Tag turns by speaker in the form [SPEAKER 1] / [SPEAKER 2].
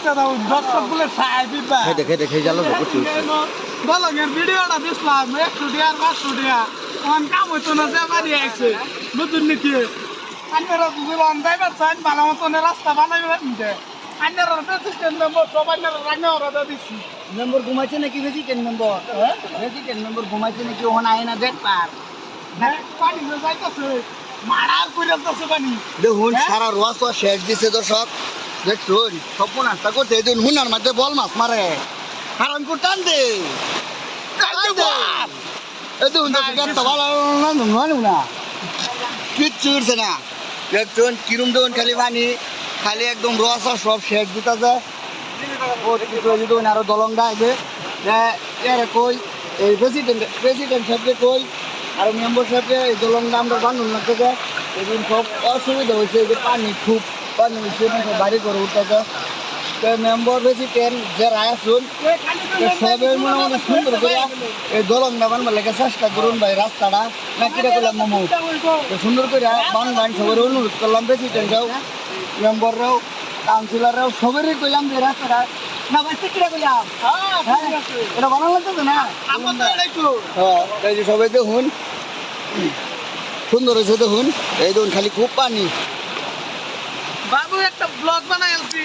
[SPEAKER 1] দেখতে দাও দর্শকগুলো সাহায্য দিবা
[SPEAKER 2] দেখে জালো করতে
[SPEAKER 1] বলো এর ভিডিওটা দিছিলাম 100 টাকা আর 500 টাকা কোন কাম হইতো না যে বাড়ি আইছে নতুন নীতি আপনারা যদি লন যাইবার চান ভালো মতন রাস্তা বানাইবেন দে আপনারা প্রেসিডেন্ট মেম্বার সবাই রান্না ওরা দিচ্ছি
[SPEAKER 2] মেম্বার ঘুমাইছে নাকি প্রেসিডেন্ট মেম্বার ঘুমাইছে নাকি ওখানে আয় না দেখ পার
[SPEAKER 1] পানি যাইতেছে মারার করে যাচ্ছে পানি
[SPEAKER 2] দেখুন সারা রোয়া তো শেষ দিছে দর্শক দেখুন স্বপ্ন আস্তা করছে এই দেখুন হুনার মধ্যে বল মাছ মারে কারণ কো টান দে এই দেখুন দেখতে ভালো না কিচ্ছু উঠছে না দেখুন কিরম দেখুন খালি পানি খালি একদম রোয়া সব শেষ দিতে যায় ও দেখুন আরো দলংটা আসবে এর কই এই প্রেসিডেন্ট সাহেবকে কই আর মেম্বার সাহেবকে এই দলংটা আমরা বান্ধব না থেকে এদিন সব অসুবিধা হয়েছে যে পানি খুব পানি হয়েছে বাড়ি করে উঠতেছে তো মেম্বার প্রেসিডেন্ট যে রায় শুন সবাই মনে মনে সুন্দর করে এই দলংটা বানবার লেগে চেষ্টা করুন ভাই রাস্তাটা না কিরা করলাম মামু তো সুন্দর করে বানবান সবাই অনুরোধ করলাম প্রেসিডেন্টরাও মেম্বাররাও কাউন্সিলররাও সবারই কইলাম যে রাস্তাটা না ভাই কিরা করলাম এটা বানানো লাগতো না এই যে সবাই দেখুন সুন্দর হয়েছে দেখুন এই দেখুন খালি খুব পানি
[SPEAKER 1] বাবু একটা ব্লগ বানাই আলছি